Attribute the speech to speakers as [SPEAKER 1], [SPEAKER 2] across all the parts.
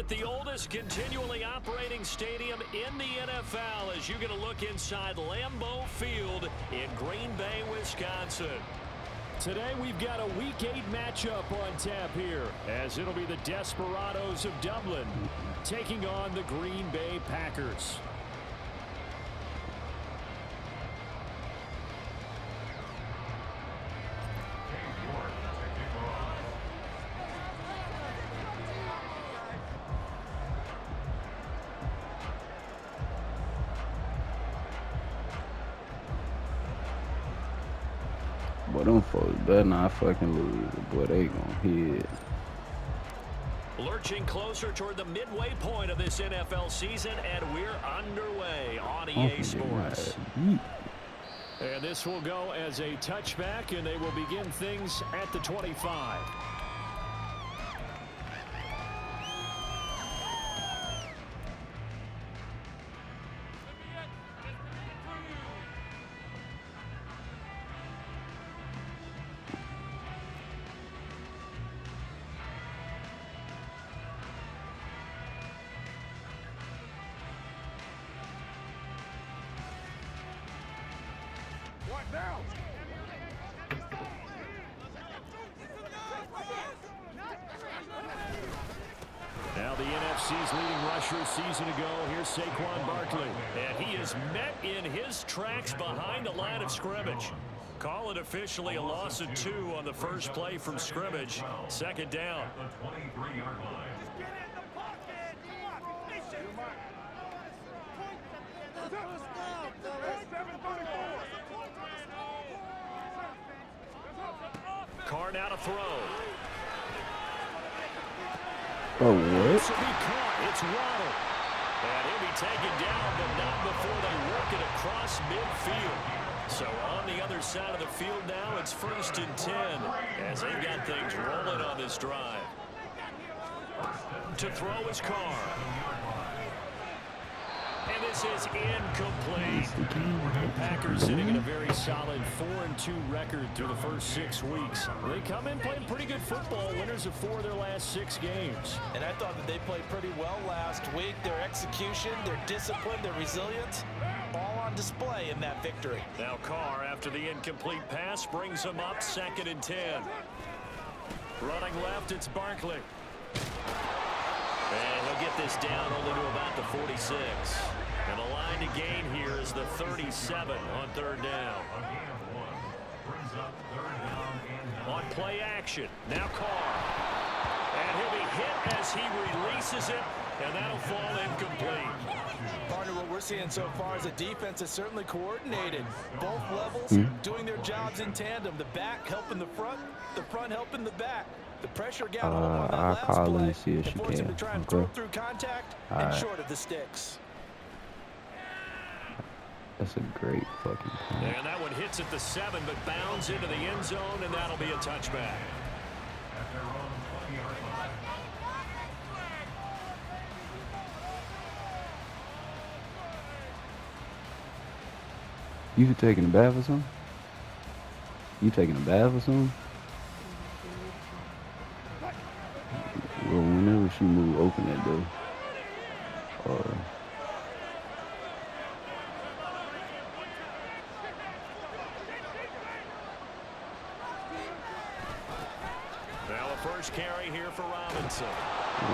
[SPEAKER 1] With the oldest continually operating stadium in the NFL, as you get a look inside Lambeau Field in Green Bay, Wisconsin. Today we've got a Week 8 matchup on tap here, as it'll be the Desperados of Dublin taking on the Green Bay Packers.
[SPEAKER 2] Boy, them folks better not fucking lose. Boy, they gonna hit.
[SPEAKER 1] Lurching closer toward the midway point of this NFL season, and we're underway on EA Sports. And this will go as a touchback, and they will begin things at the 25. Now the NFC's leading rusher a season ago, here's Saquon Barkley. And he is met in his tracks behind the line of scrimmage. Call it officially a loss of 2 on the first play from scrimmage. Second down. Carr now to throw.
[SPEAKER 2] Oh, what?
[SPEAKER 1] This will be caught. It's Waddle. And he'll be taken down, but not before they work it across midfield. So on the other side of the field now, it's 1st and 10 as they've got things rolling on this drive. To throw is Carr. And this is incomplete. The Packers sitting in a very solid 4-2 record through the first 6 weeks. They come in playing pretty good football, winners of 4 of their last 6 games.
[SPEAKER 3] And I thought that they played pretty well last week. Their execution, their discipline, their resilience, all on display in that victory.
[SPEAKER 1] Now Carr, after the incomplete pass, brings them up 2nd and 10. Running left, it's Barkley. And he'll get this down only to about the 46. And the line to gain here is the 37 on 3rd down. On play action, now Carr. And he'll be hit as he releases it, and that'll fall incomplete.
[SPEAKER 3] Partner, what we're seeing so far is the defense is certainly coordinated. Both levels doing their jobs in tandem. The back helping the front helping the back. The pressure got on him on that
[SPEAKER 2] I'll
[SPEAKER 3] last
[SPEAKER 2] call
[SPEAKER 3] play.
[SPEAKER 2] and see if she
[SPEAKER 3] Forced him
[SPEAKER 2] can.
[SPEAKER 3] to try and throw through contact and short of the sticks.
[SPEAKER 2] That's a great fucking point.
[SPEAKER 1] And that one hits at the 7, but bounds into the end zone, and that'll be a touchback.
[SPEAKER 2] You taking a bath or something? You taking a bath or something? Well, whenever she move, open that door.
[SPEAKER 1] Now a first carry here for Robinson.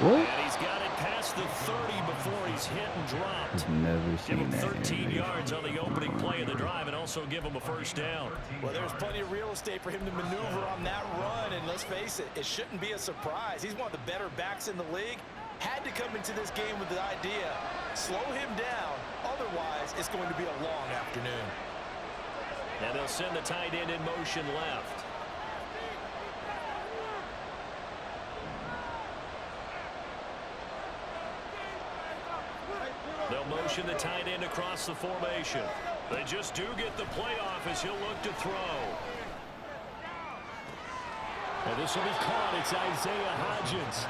[SPEAKER 2] What?
[SPEAKER 1] And he's got it past the 30 before he's hit and dropped.
[SPEAKER 2] I've never
[SPEAKER 1] Give
[SPEAKER 2] seen
[SPEAKER 1] him
[SPEAKER 2] that.
[SPEAKER 1] 13 yards on the opening play of the drive and also give him a first down.
[SPEAKER 3] Well, there's plenty of real estate for him to maneuver on that run, and let's face it, it shouldn't be a surprise. He's one of the better backs in the league. Had to come into this game with the idea, slow him down, otherwise it's going to be a long afternoon.
[SPEAKER 1] And they'll send the tight end in motion left. They'll motion the tight end across the formation. They just do get the playoff as he'll look to throw. And this will be caught. It's Isaiah Hodgins.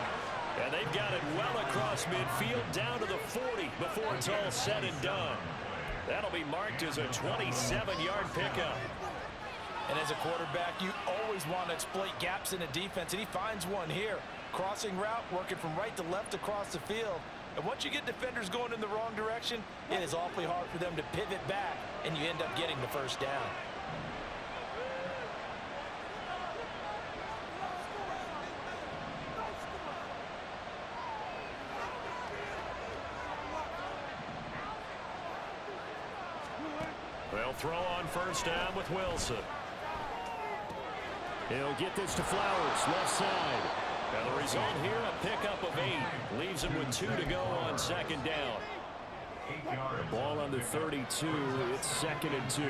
[SPEAKER 1] And they've got it well across midfield down to the 40 before it's all said and done. That'll be marked as a 27-yard pickup.
[SPEAKER 3] And as a quarterback, you always want to exploit gaps in a defense, and he finds one here. crossing route, working from right to left across the field. And once you get defenders going in the wrong direction, it is awfully hard for them to pivot back, and you end up getting the first down.
[SPEAKER 1] They'll throw on first down with Wilson. He'll get this to Flowers, left side. And the result here, a pickup of 8. Leaves him with 2 to go on second down. The ball on the 32. It's 2nd and 2.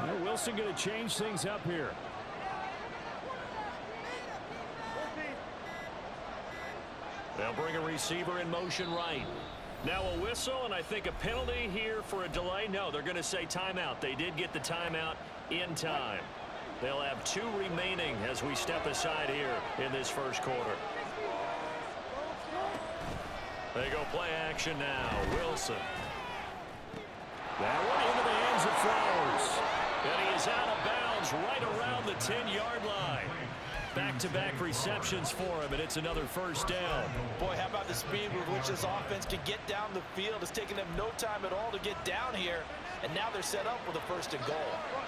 [SPEAKER 1] Now Wilson going to change things up here. They'll bring a receiver in motion right. Now a whistle, and I think a penalty here for a delay. No, they're going to say timeout. They did get the timeout in time. They'll have 2 remaining as we step aside here in this first quarter. They go play action now. Wilson. That one into the hands of Flowers. And he is out of bounds right around the 10-yard line. Back-to-back receptions for him, and it's another first down.
[SPEAKER 3] Boy, how about the speed with which this offense can get down the field? It's taken them no time at all to get down here, and now they're set up with a first and goal.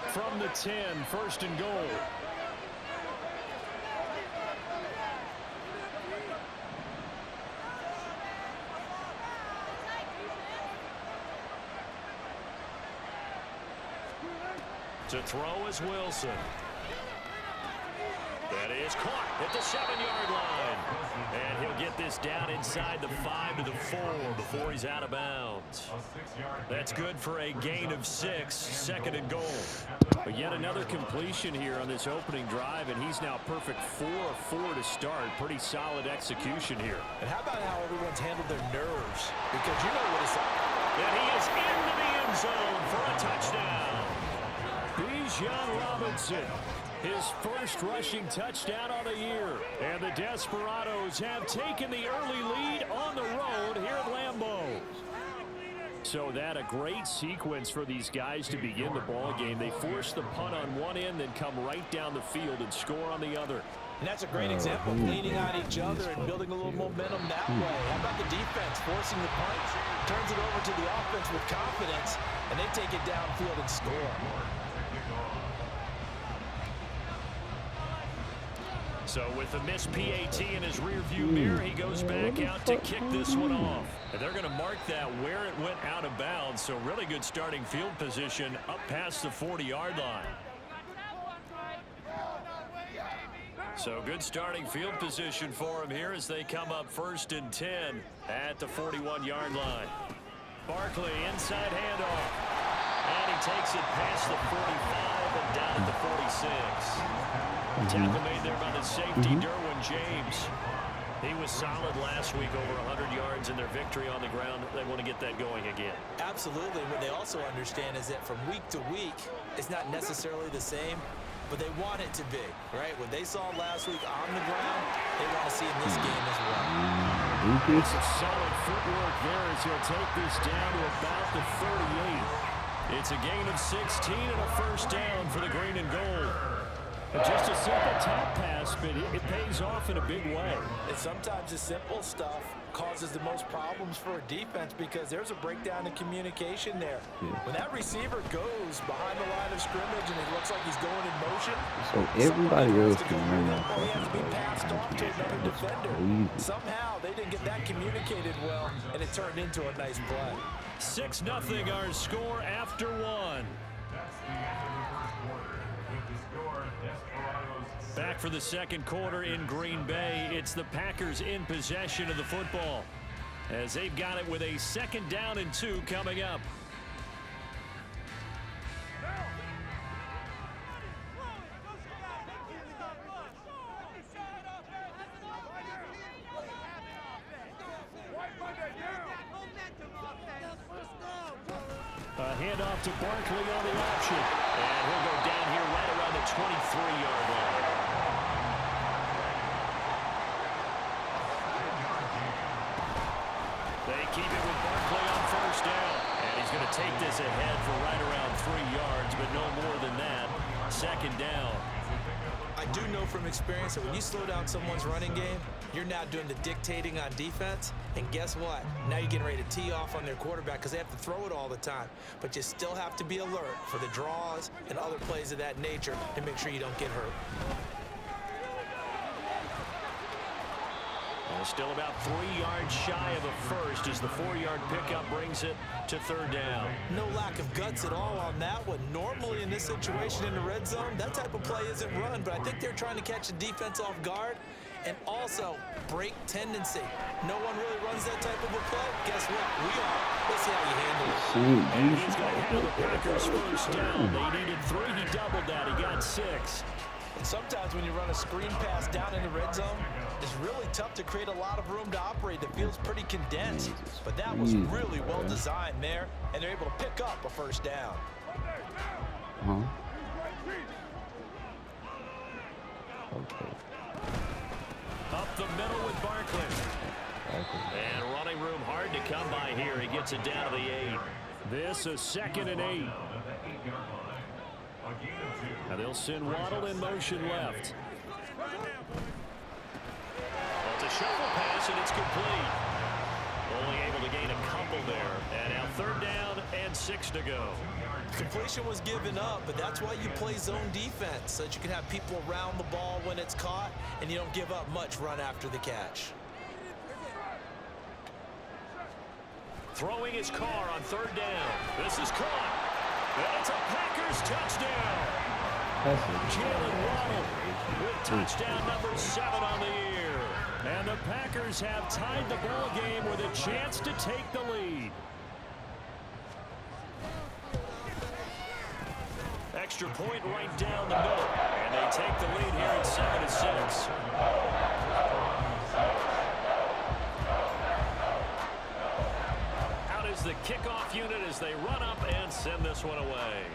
[SPEAKER 1] From the 10, first and goal. To throw is Wilson. That is caught at the 7-yard line. And he'll get this down inside the 5 to the 4 before he's out of bounds. That's good for a gain of 6, 2nd and goal. But yet another completion here on this opening drive, and he's now perfect 4 of 4 to start. Pretty solid execution here.
[SPEAKER 3] And how about how everyone's handled their nerves? Because you know what it's like.
[SPEAKER 1] And he is into the end zone for a touchdown. Bijan Robinson. His first rushing touchdown on the year. And the Desperados have taken the early lead on the road here at Lambeau. So that a great sequence for these guys to begin the ball game. They force the punt on one end, then come right down the field and score on the other.
[SPEAKER 3] And that's a great example of leaning on each other and building a little momentum that way. How about the defense forcing the punt, turns it over to the offense with confidence, and they take it downfield and score.
[SPEAKER 1] So with the missed PAT in his rearview mirror, he goes back out to kick this one off. And they're going to mark that where it went out of bounds. So really good starting field position up past the 40-yard line. So good starting field position for him here as they come up 1st and 10 at the 41-yard line. Barkley inside handoff. And he takes it past the 45 and down at the 46. Tackle made there by the safety, Derwin James. He was solid last week, over 100 yards in their victory on the ground. They want to get that going again.
[SPEAKER 3] Absolutely. What they also understand is that from week to week, it's not necessarily the same, but they want it to be, right? What they saw last week on the ground, they want to see in this game as well.
[SPEAKER 1] It's a solid footwork there as he'll take this down to about the 38. It's a gain of 16 and a first down for the green and gold. Just a simple top pass, but it pays off in a big way.
[SPEAKER 3] And sometimes the simple stuff causes the most problems for a defense because there's a breakdown in communication there. Yeah. When that receiver goes behind the line of scrimmage and it looks like he's going in motion,
[SPEAKER 2] so everybody else can run that.
[SPEAKER 3] Or he has to be passed off to another defender. Somehow they didn't get that communicated well, and it turned into a nice play.
[SPEAKER 1] 6-0 our score after one. Back for the second quarter in Green Bay. It's the Packers in possession of the football as they've got it with a 2nd down and 2 coming up. A handoff to Barkley on the option. And he'll go down here right around the 23-yard line. They keep it with Barkley on first down. And he's going to take this ahead for right around 3 yards, but no more than that. Second down.
[SPEAKER 3] I do know from experience that when you slow down someone's running game, you're now doing the dictating on defense. And guess what? Now you're getting ready to tee off on their quarterback because they have to throw it all the time. But you still have to be alert for the draws and other plays of that nature to make sure you don't get hurt.
[SPEAKER 1] Well, still about 3 yards shy of a first as the 4-yard pickup brings it to third down.
[SPEAKER 3] No lack of guts at all on that one. Normally in this situation in the red zone, that type of play isn't run, but I think they're trying to catch the defense off guard and also break tendency. No one really runs that type of a play. Guess what? We are. Let's see how you handle it.
[SPEAKER 1] And he's going to have the Packers first down. They needed 3. He doubled that. He got 6.
[SPEAKER 3] And sometimes when you run a screen pass down in the red zone, it's really tough to create a lot of room to operate. That feels pretty condensed. But that was really well designed there, and they're able to pick up a first down.
[SPEAKER 2] Okay.
[SPEAKER 1] Up the middle with Barkley. And running room hard to come by here. He gets it down to the 8. This is 2nd and 8. Now they'll send Waddle in motion left. Well, it's a shuffle pass, and it's complete. Only able to gain a couple there. And now 3rd down and 6 to go.
[SPEAKER 3] Completion was given up, but that's why you play zone defense, so that you can have people around the ball when it's caught, and you don't give up much run after the catch.
[SPEAKER 1] Throwing his car on 3rd down. This is caught. And it's a Packers touchdown. Jalen Waddle with touchdown number 7 on the year. And the Packers have tied the ball game with a chance to take the lead. Extra point right down the middle. And they take the lead here at 7-6. Out is the kickoff unit as they run up and send this one away.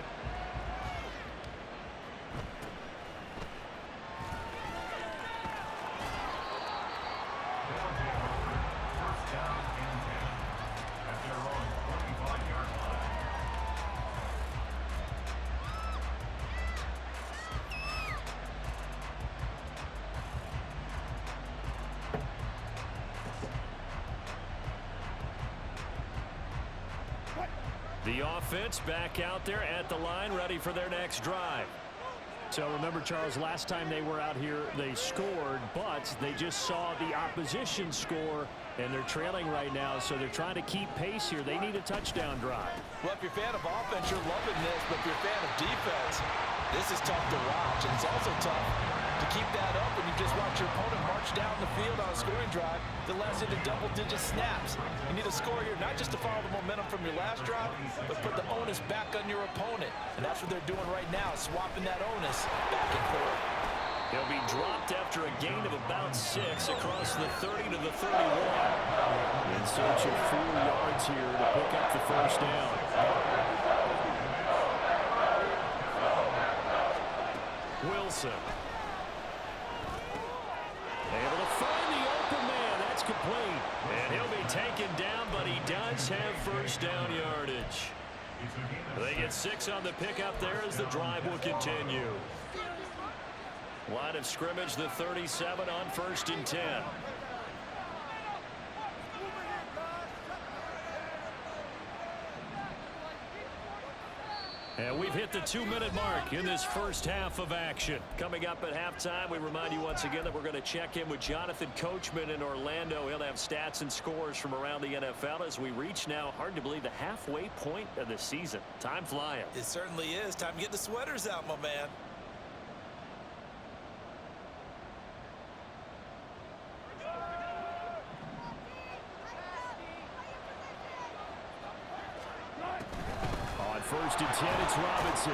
[SPEAKER 1] The offense back out there at the line, ready for their next drive. So remember, Charles, last time they were out here, they scored, but they just saw the opposition score, and they're trailing right now, so they're trying to keep pace here. They need a touchdown drive.
[SPEAKER 3] Well, if you're a fan of offense, you're loving this, but if you're a fan of defense, this is tough to watch, and it's also tough to keep that up when you just watch your opponent march down the field on a scoring drive that lasts into double-digit snaps. You need a score here, not just to follow the momentum from your last drive, but put the onus back on your opponent. And that's what they're doing right now, swapping that onus back and forth.
[SPEAKER 1] He'll be dropped after a gain of about 6 across the 30 to the 31. In search of 4 yards here to pick up the first down. Wilson. Able to find the open man. That's complete. And he'll be taken down, but he does have first down yardage. They get 6 on the pickup there as the drive will continue. Line of scrimmage, the 37 on 1st and 10. And we've hit the 2-minute mark in this first half of action. Coming up at halftime, we remind you once again that we're going to check in with Jonathan Coachman in Orlando. He'll have stats and scores from around the NFL as we reach now, hard to believe, the halfway point of the season. Time flying.
[SPEAKER 3] It certainly is. Time to get the sweaters out, my man.
[SPEAKER 1] First and 10, it's Robinson.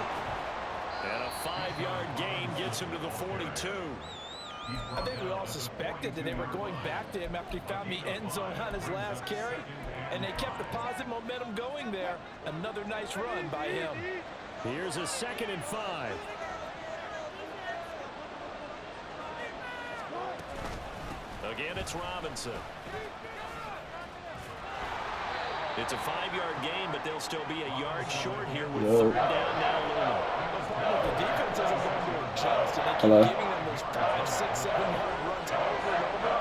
[SPEAKER 1] And a 5-yard gain gets him to the 42.
[SPEAKER 3] I think we all suspected that they were going back to him after he found the end zone on his last carry. And they kept the positive momentum going there. Another nice run by him.
[SPEAKER 1] Here's a 2nd and 5. Again, it's Robinson. It's a 5-yard gain, but they'll still be a yard short here with third down now looming.
[SPEAKER 3] The defense isn't going to adjust, and they keep giving them those 5, 6, 7-yard runs over and over.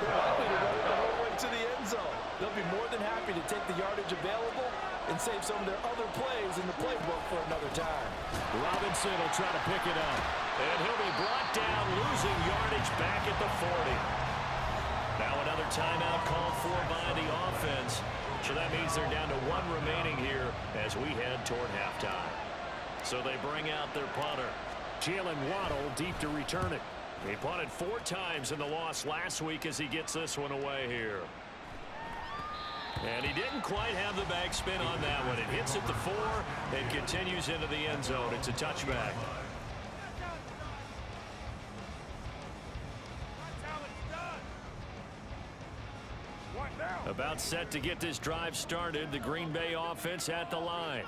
[SPEAKER 3] They're likely to run it the whole way to the end zone. They'll be more than happy to take the yardage available and save some of their other plays in the playbook for another time.
[SPEAKER 1] Robinson will try to pick it up. And he'll be brought down, losing yardage back at the 40. Now another timeout called for by the offense. So that means they're down to 1 remaining here as we head toward halftime. So they bring out their punter. Jalen Waddle deep to return it. He punted 4 times in the loss last week as he gets this one away here. And he didn't quite have the bag spin on that one. It hits at the 4 and continues into the end zone. It's a touchback. About set to get this drive started. The Green Bay offense at the line.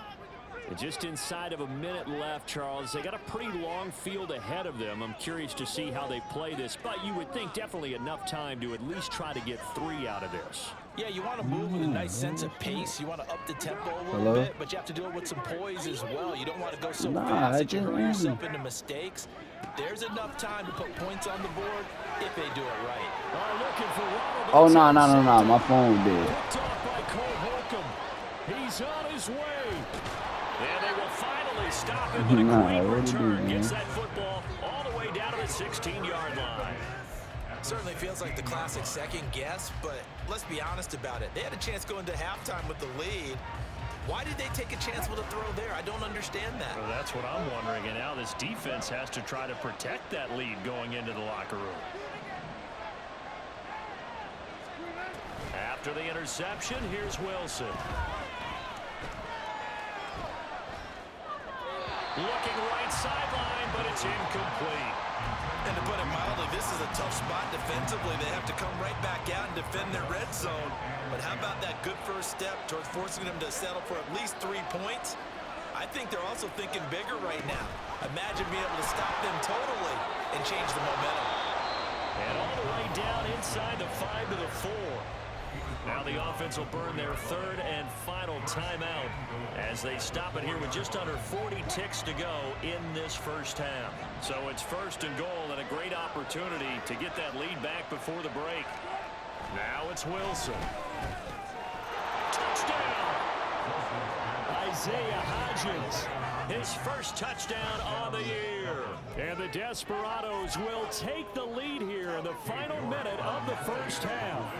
[SPEAKER 1] And just inside of a minute left, Charles. They got a pretty long field ahead of them. I'm curious to see how they play this, but you would think definitely enough time to at least try to get 3 out of this.
[SPEAKER 3] Yeah, you want to move with a nice sense of pace. You want to up the tempo a little bit, but you have to do it with some poise as well. You don't want to go so fast that you hurt yourself into mistakes. There's enough time to put points on the board if they do it right.
[SPEAKER 1] Looking for Ronald.
[SPEAKER 2] Oh, no. My phone did.
[SPEAKER 1] Picked off by Cole Holcomb. He's on his way. And they will finally stop him, but a great return gets that football all the way down to the 16-yard line.
[SPEAKER 3] Certainly feels like the classic second guess, but let's be honest about it. They had a chance going to halftime with the lead. Why did they take a chance with a throw there? I don't understand that.
[SPEAKER 1] Well, that's what I'm wondering, and now this defense has to try to protect that lead going into the locker room. After the interception, here's Wilson. Looking right sideline, but it's incomplete.
[SPEAKER 3] And to put it mildly, this is a tough spot defensively. They have to come right back out and defend their red zone. But how about that good first step towards forcing them to settle for at least 3 points? I think they're also thinking bigger right now. Imagine being able to stop them totally and change the momentum.
[SPEAKER 1] And all the way down inside the 5 to the 4. Now the offense will burn their 3rd and final timeout as they stop it here with just under 40 ticks to go in this first half. So it's 1st and goal and a great opportunity to get that lead back before the break. Now it's Wilson. Touchdown! Isaiah Hodgins, his first touchdown on the year. And the Desperados will take the lead here in the final minute of the first half.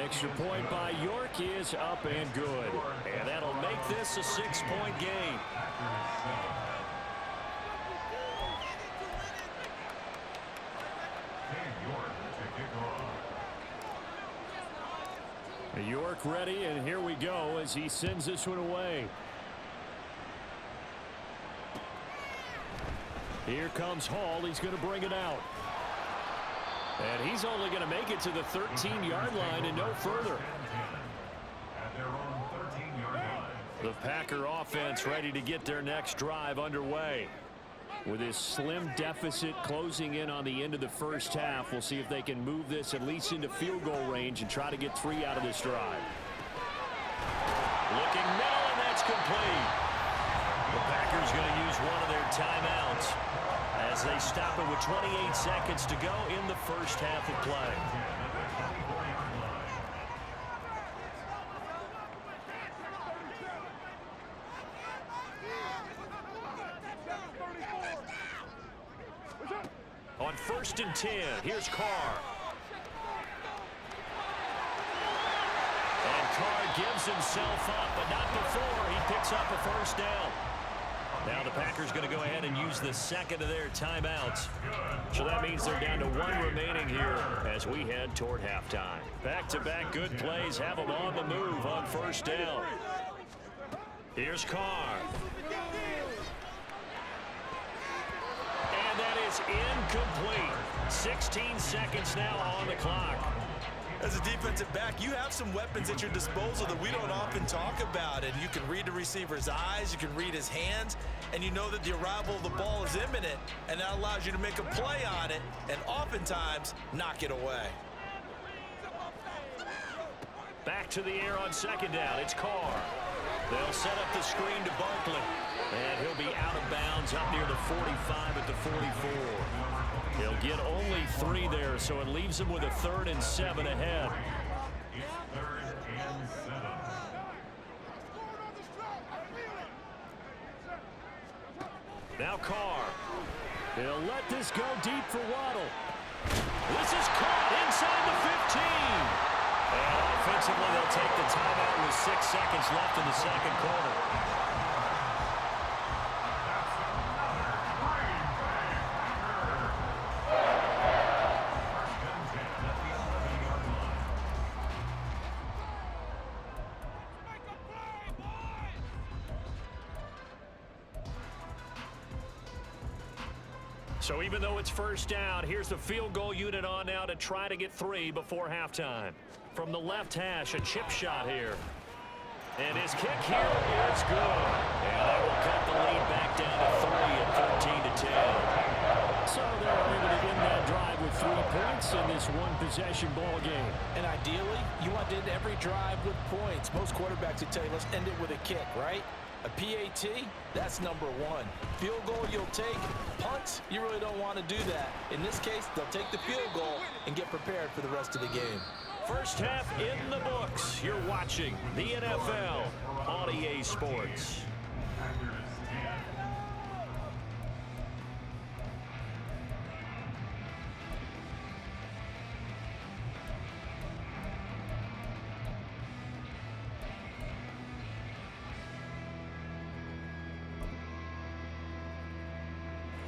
[SPEAKER 1] Extra point by York is up and good. And that'll make this a 6-point game. York ready, and here we go as he sends this one away. Here comes Hall. He's going to bring it out. And he's only going to make it to the 13-yard line and no further. The Packer offense ready to get their next drive underway. With this slim deficit closing in on the end of the first half, we'll see if they can move this at least into field goal range and try to get 3 out of this drive. Looking middle, and that's complete. The Packers going to use one of their timeouts as they stop it with 28 seconds to go in the first half of play. On 1st and 10, here's Carr. And Carr gives himself up, but not before he picks up a first down. Now the Packers going to go ahead and use the second of their timeouts. So that means they're down to 1 remaining here as we head toward halftime. Back-to-back good plays have them on the move on first down. Here's Carr. And that is incomplete. 16 seconds now on the clock.
[SPEAKER 3] As a defensive back, you have some weapons at your disposal that we don't often talk about. And you can read the receiver's eyes, you can read his hands, and you know that the arrival of the ball is imminent, and that allows you to make a play on it and oftentimes knock it away.
[SPEAKER 1] Back to the air on second down. It's Carr. They'll set up the screen to Barkley. And he'll be out of bounds up near the 45 at the 44. He'll get only 3 there, so it leaves him with a 3rd and 7 ahead. Now Carr. He'll let this go deep for Waddle. This is caught inside the 15. And offensively, they'll take the timeout with 6 seconds left in the second quarter. So even though it's first down, here's the field goal unit on now to try to get 3 before halftime. From the left hash, a chip shot here. And his kick here is good. And that will cut the lead back down to 3 at 13-10. So they're able to end that drive with 3 points in this one-possession ball game.
[SPEAKER 3] And ideally, you want to end every drive with points. Most quarterbacks would tell you, let's end it with a kick, right? A PAT, that's number 1. Field goal you'll take. Punts, you really don't want to do that. In this case, they'll take the field goal and get prepared for the rest of the game.
[SPEAKER 1] First half in the books. You're watching the NFL on EA Sports.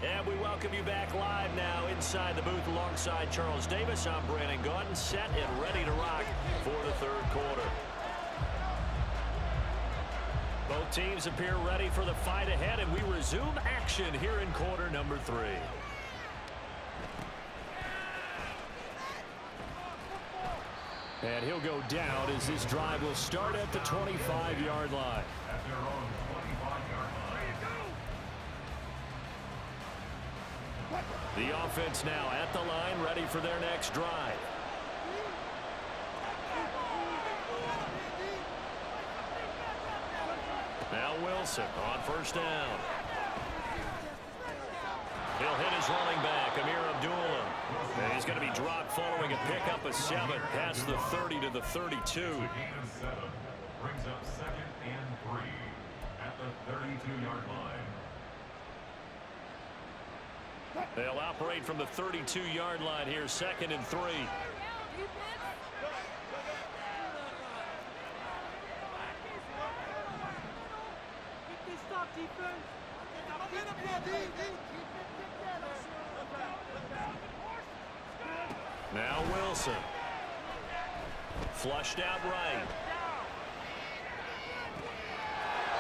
[SPEAKER 1] And we welcome you back live now inside the booth alongside Charles Davis. I'm Brandon Gaudin, set and ready to rock for the third quarter. Both teams appear ready for the fight ahead, and we resume action here in quarter number 3. And he'll go down as this drive will start at the 25-yard line. The offense now at the line, ready for their next drive. Now Wilson on first down. He'll hit his running back, Amir Abdullah. And he's going to be dropped following a pickup of 7 past the 30 to the 32.
[SPEAKER 4] Brings up 2nd and 3 at the 32-yard line.
[SPEAKER 1] They'll operate from the 32-yard line here, 2nd and 3. Now Wilson. Flushed out right.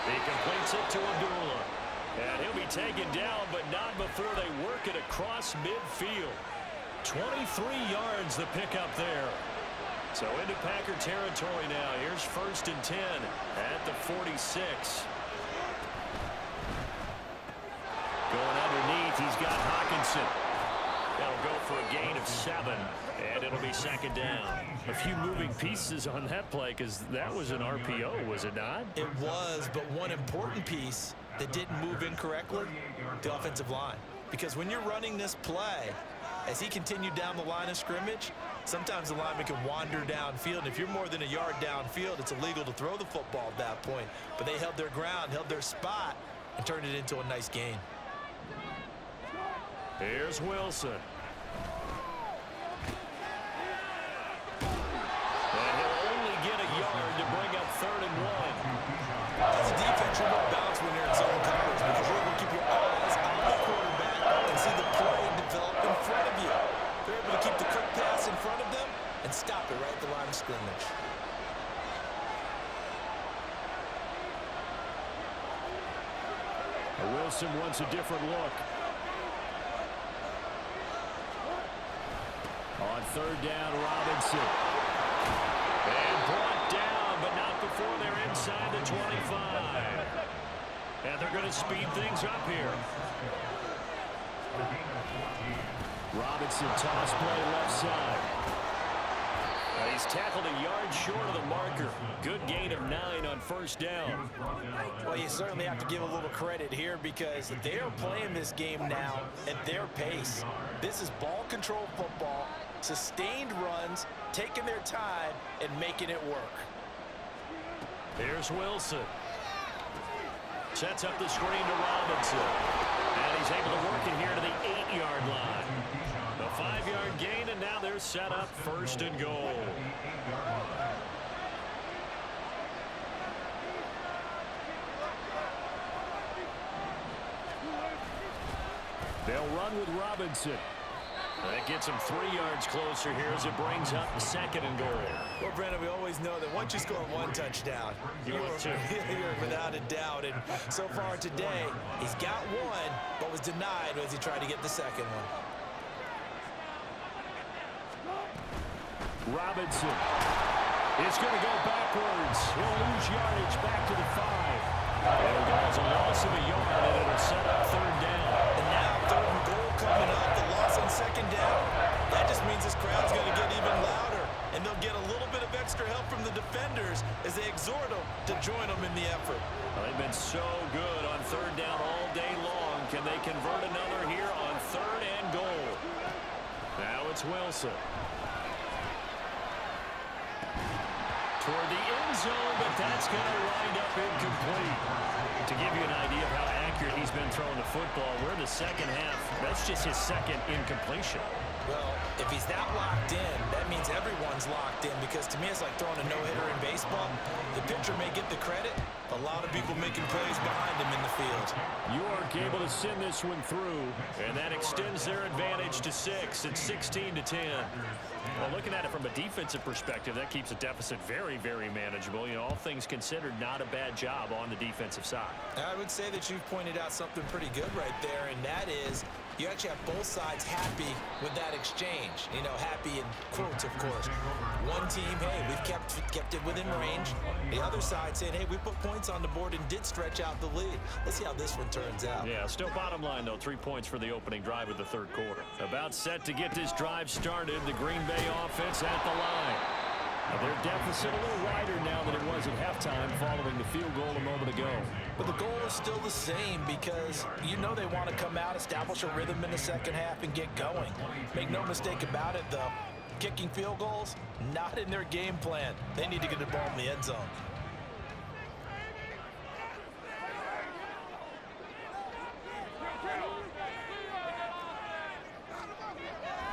[SPEAKER 1] He completes it to Abdullah. And he'll be taken down, but not before they work it across midfield. 23 yards the pickup there. So into Packer territory now. Here's 1st and 10 at the 46. Going underneath, he's got Hawkinson. That'll go for a gain of 7, and it'll be 2nd down. A few moving pieces on that play because that was an RPO, was it not?
[SPEAKER 3] It was, but one important piece that didn't move incorrectly, the offensive line. Because when you're running this play, as he continued down the line of scrimmage, sometimes the lineman can wander downfield. And if you're more than a yard downfield, it's illegal to throw the football at that point. But they held their ground, held their spot, and turned it into a nice gain.
[SPEAKER 1] Here's Wilson. And he'll only get a yard to bring up 3rd and 1.
[SPEAKER 3] As a defense, you're more balanced when you're in zone coverage because you're able to keep your eyes on the quarterback and see the play develop in front of you. They're able to keep the quick pass in front of them and stop it right at the line of scrimmage.
[SPEAKER 1] Wilson wants a different look. On 3rd down, Robinson. And they're going to speed things up here. Robinson toss play left side. He's tackled a yard short of the marker. Good gain of 9 on first down.
[SPEAKER 3] Well, you certainly have to give a little credit here because they are playing this game now at their pace. This is ball control football, sustained runs, taking their time and making it work.
[SPEAKER 1] Here's Wilson. Sets up the screen to Robinson. And he's able to work it here to the 8-yard line. A 5-yard gain, and now they're set up first and goal. They'll run with Robinson. That gets him 3 yards closer here as it brings up second and goal.
[SPEAKER 3] Well, Brandon, we always know that once you score 1 touchdown, you're without a doubt. And so far today, he's got 1, but was denied as he tried to get the second one.
[SPEAKER 1] Robinson is going to go backwards. He'll lose yardage back to the 5. There goes a loss of a yard, and it'll set up third down.
[SPEAKER 3] And now third and goal coming up, the loss on second down. That just means this crowd's going to get even louder, and they'll get a little bit of extra help from the defenders as they exhort them to join them in the effort.
[SPEAKER 1] Well, they've been so good on third down all day long. Can they convert another here on third and goal? Now it's Wilson. Toward the end zone, but that's going to wind up incomplete. To give you an idea of how accurate he's been throwing the football, we're in the second half. That's just his second incompletion.
[SPEAKER 3] Well, if he's that locked in, that means everyone's locked in because to me it's like throwing a no-hitter in baseball. The pitcher may get the credit, a lot of people making plays behind him in the field.
[SPEAKER 1] York able to send this one through, and that extends their advantage to 6. It's 16-10. Well, looking at it from a defensive perspective, that keeps the deficit very, very manageable. You know, all things considered, not a bad job on the defensive side.
[SPEAKER 3] I would say that you've pointed out something pretty good right there, and that is you actually have both sides happy with that exchange. You know, happy in quotes, of course. One team, hey, we've kept it within range. The other side saying, hey, we put points on the board and did stretch out the lead. Let's see how this one turns out.
[SPEAKER 1] Yeah, still bottom line, though, 3 points for the opening drive of the third quarter. About set to get this drive started, the Green Bay offense at the line. Now, their deficit a little wider now than it was at halftime following the field goal a moment ago.
[SPEAKER 3] But the goal is still the same because you know they want to come out, establish a rhythm in the second half, and get going. Make no mistake about it, though. Kicking field goals, not in their game plan. They need to get the ball in the end zone.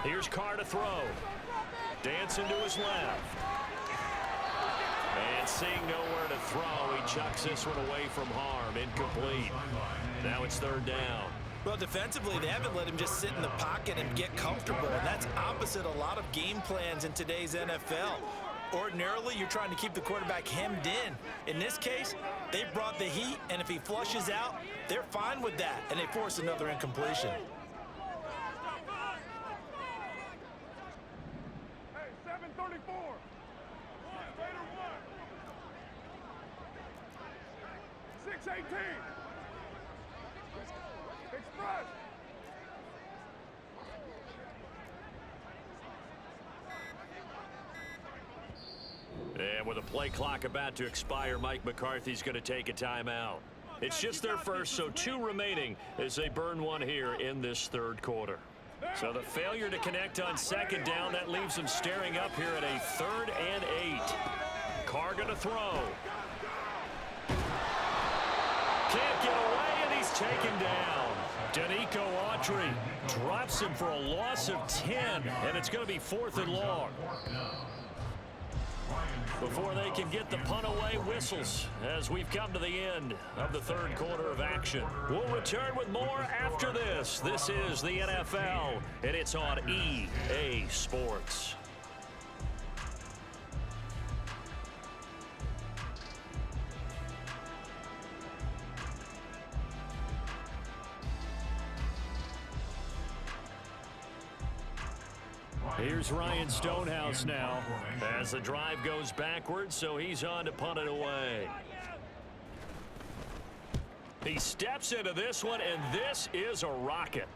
[SPEAKER 1] Here's Carr to throw. Dancing to his left. And seeing nowhere to throw, he chucks this one away from harm. Incomplete. Now it's third down.
[SPEAKER 3] Well, defensively, they haven't let him just sit in the pocket and get comfortable, and that's opposite a lot of game plans in today's NFL. Ordinarily, you're trying to keep the quarterback hemmed in. In this case, they brought the heat, and if he flushes out, they're fine with that, and they force another incompletion.
[SPEAKER 5] Hey, 734. Raider 1. 618. Express.
[SPEAKER 1] And with a play clock about to expire, Mike McCarthy's going to take a timeout. It's just their first, so 2 remaining as they burn one here in this third quarter. So the failure to connect on second down, that leaves them staring up here at a 3rd and 8. Carr going to throw. Can't get away, and he's taken down. Danico Autry drops him for a loss of 10, and it's going to be 4th and long. Before they can get the punt away, whistles as we've come to the end of the third quarter of action. We'll return with more after this. This is the NFL, and it's on EA Sports. Here's Ryan Stonehouse now as the drive goes backwards, so he's on to punt it away. He steps into this one, and this is a rocket.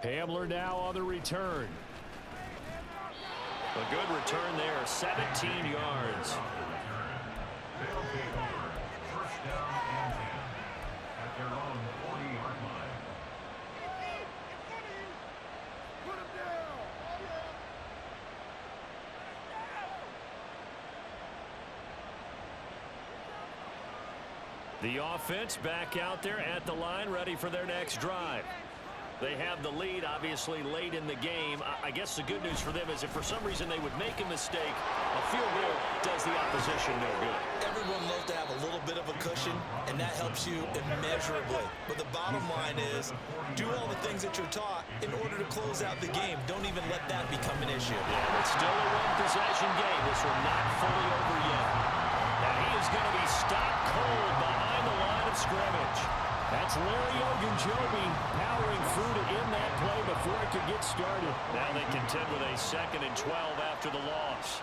[SPEAKER 1] Hamler now on the return. A good return there, 17 yards.
[SPEAKER 4] They'll take over. First down and 10 at their own 40-yard line.
[SPEAKER 5] Put him down.
[SPEAKER 1] The offense back out there at the line, ready for their next drive. They have the lead, obviously, late in the game. I guess the good news for them is if for some reason they would make a mistake, a field goal does the opposition no good.
[SPEAKER 3] Everyone loves to have a little bit of a cushion, and that helps you immeasurably. But the bottom line is, do all the things that you're taught in order to close out the game. Don't even let that become an issue.
[SPEAKER 1] Yeah, it's still a one-possession game. This one not fully over yet. And he is going to be stopped cold behind the line of scrimmage. That's Larry Ogunjobi powering through to end that play before it could get started. Now they contend with a 2nd and 12 after the loss.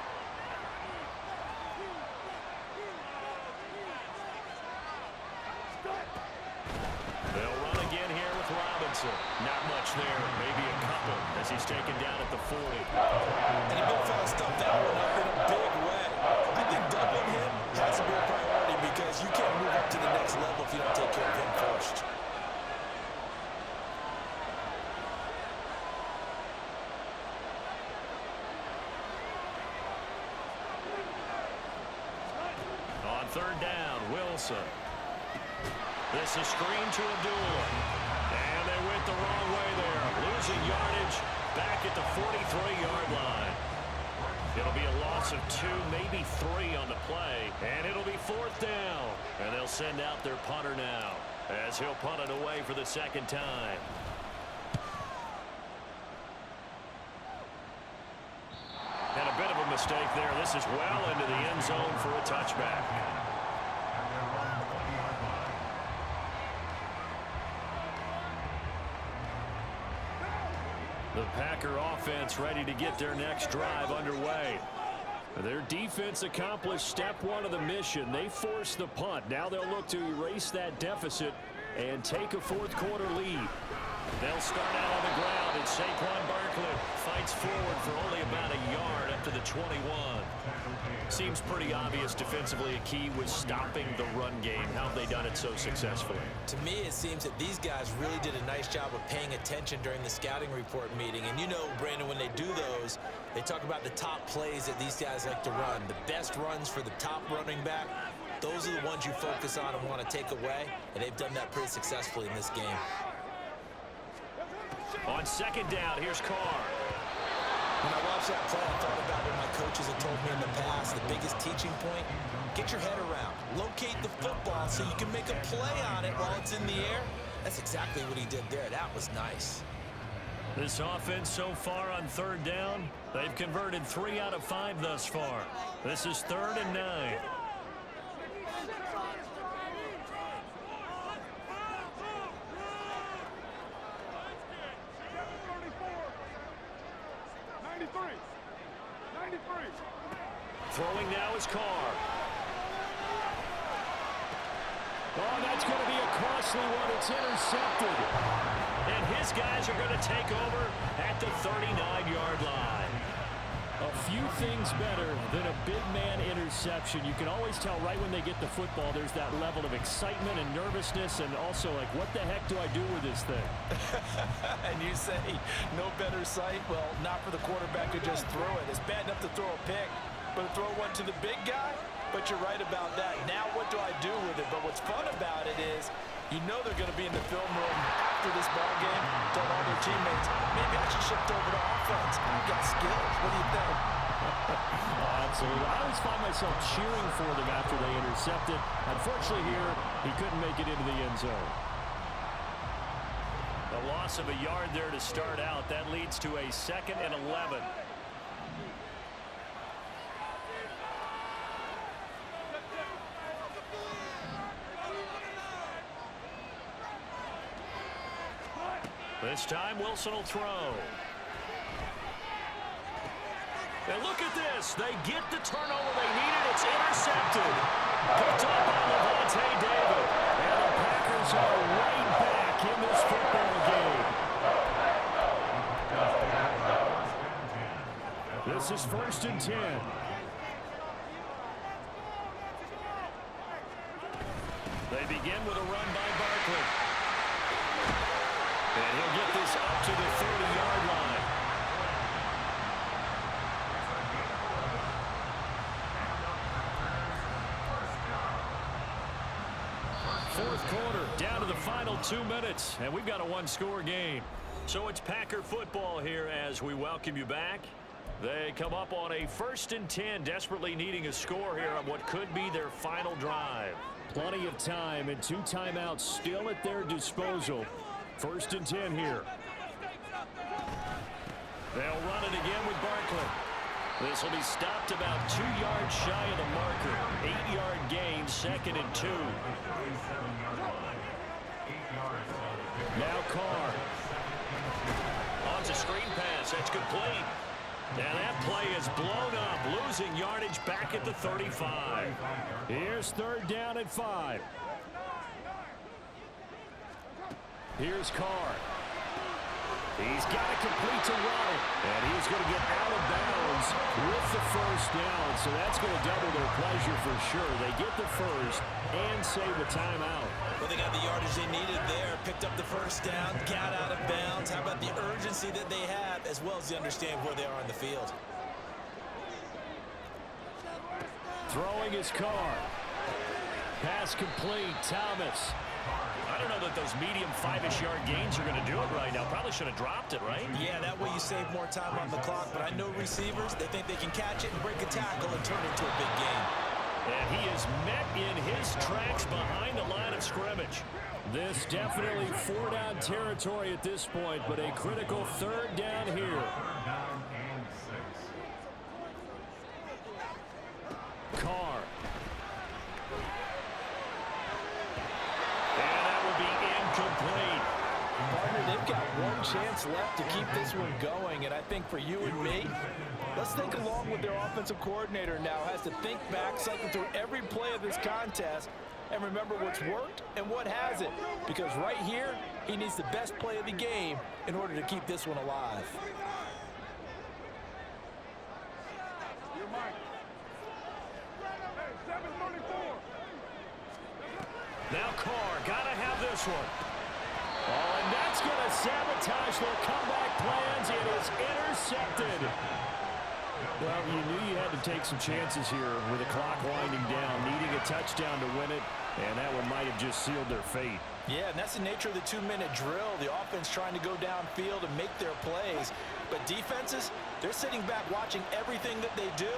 [SPEAKER 1] They'll run again here with Robinson. Not much there, maybe a couple as he's taken down at the 40.
[SPEAKER 3] And the big fella stuffed that one up in a big way. I think doubling him has to be a priority because you can't move up to the next level if you don't take care of him first.
[SPEAKER 1] On 3rd down, Wilson. This is screen to Abdullah. And they went the wrong way there. Losing yardage back at the 43-yard line. It'll be a loss of 2, maybe 3 on the play. And it'll be 4th down. And they'll send out their punter now as he'll punt it away for the 2nd time. And a bit of a mistake there. This is well into the end zone for a touchback. The Packer offense ready to get their next drive underway. Their defense accomplished step 1 of the mission. They forced the punt. Now they'll look to erase that deficit and take a 4th quarter lead. They'll start out on the ground, and Saquon Barkley fights forward for only about a yard up to the 21. Seems pretty obvious defensively a key was stopping the run game. How have they done it so successfully?
[SPEAKER 3] To me, it seems that these guys really did a nice job of paying attention during the scouting report meeting. And you know, Brandon, when they do those, they talk about the top plays that these guys like to run. The best runs for the top running back, those are the ones you focus on and want to take away. And they've done that pretty successfully in this game.
[SPEAKER 1] On 2nd down, here's Carr.
[SPEAKER 3] When I watched that play, I thought about what my coaches have told me in the past. The biggest teaching point, get your head around. Locate the football so you can make a play on it while it's in the air. That's exactly what he did there. That was nice.
[SPEAKER 1] This offense so far on 3rd down, they've converted 3 out of 5 thus far. This is 3rd and 9. Throwing now is Carr. Oh, that's going to be a costly one. It's intercepted. And his guys are going to take over at the 39-yard line. A few things better than a big man interception. You can always tell right when they get the football, there's that level of excitement and nervousness, and also like, what the heck do I do with this thing?
[SPEAKER 3] And you say, no better sight? Well, not for the quarterback to just throw it. It's bad enough to throw a pick, but to throw one to the big guy? But you're right about that. Now what do I do with it? But what's fun about it is, you know they're going to be in the film room after this ball game, tell all their teammates, maybe I should shift over to offense. I've got skills. What do you think?
[SPEAKER 1] Absolutely. I always find myself cheering for them after they intercept it. Unfortunately here, he couldn't make it into the end zone. A loss of a yard there to start out. That leads to a 2nd and 11. This time, Wilson will throw. And look at this. They get the turnover they needed. It's intercepted. Picked up by Levante David. Steelers are right back in this football game. This is 1st and 10. They begin with a run by Barkley. And he'll get this up to the 30-yard line. Fourth quarter, down to the final 2 minutes, and we've got a one-score game. So it's Packer football here as we welcome you back. They come up on a 1st and 10, desperately needing a score here on what could be their final drive. Plenty of time and 2 timeouts still at their disposal. 1st and 10 here. They'll run it again with Barkley. This will be stopped about 2 yards shy of the marker. 8-yard gain, 2nd and 2. Now Carr. On to screen pass. That's complete. And that play is blown up, losing yardage back at the 35. Here's 3rd down at 5. Here's Carr. He's got to complete to Waddle. And he's going to get out of bounds with the 1st down. So that's going to double their pleasure for sure. They get the 1st and save the timeout.
[SPEAKER 3] Well, they got the yardage they needed there. Picked up the 1st down, got out of bounds. How about the urgency that they have, as well as they understand where they are on the field.
[SPEAKER 1] Throwing his Carr. Pass complete. Thomas. I don't know that those medium 5-ish yard gains are going to do it right now. Probably should have dropped it, right?
[SPEAKER 3] Yeah, that way you save more time on the clock. But I know receivers, they think they can catch it and break a tackle and turn it into a big game.
[SPEAKER 1] And he is met in his tracks behind the line of scrimmage. This definitely 4-down territory at this point, but a critical 3rd down here. Carr. And that will be incomplete.
[SPEAKER 3] Partner, they've got one chance left to keep this one going, and I think for you and me, let's think along with their offensive coordinator now. Has to think back, cycle through every play of this contest, and remember what's worked and what hasn't. Because right here, he needs the best play of the game in order to keep this one alive.
[SPEAKER 1] Now Carr, gotta have this one. Oh, and that's gonna sabotage their comeback plans. It is intercepted. Well, you knew you had to take some chances here with the clock winding down, needing a touchdown to win it, and that one might have just sealed their fate.
[SPEAKER 3] Yeah, and that's the nature of the 2-minute drill. The offense trying to go downfield and make their plays. But defenses, they're sitting back watching everything that they do,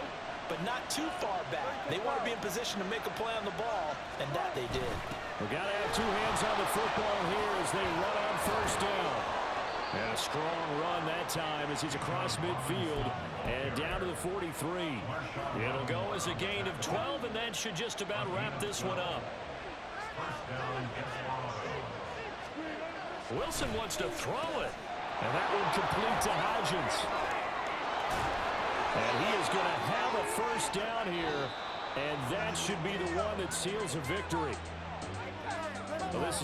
[SPEAKER 3] but not too far back. They want to be in position to make a play on the ball, and that they did.
[SPEAKER 1] We got to have 2 hands on the football here as they run on 1st down. And a strong run that time as he's across midfield and down to the 43. It'll go as a gain of 12, and that should just about wrap this one up. Wilson wants to throw it, and that one complete to Hodgins. And he is going to have a 1st down here, and that should be the one that seals a victory. Well, this is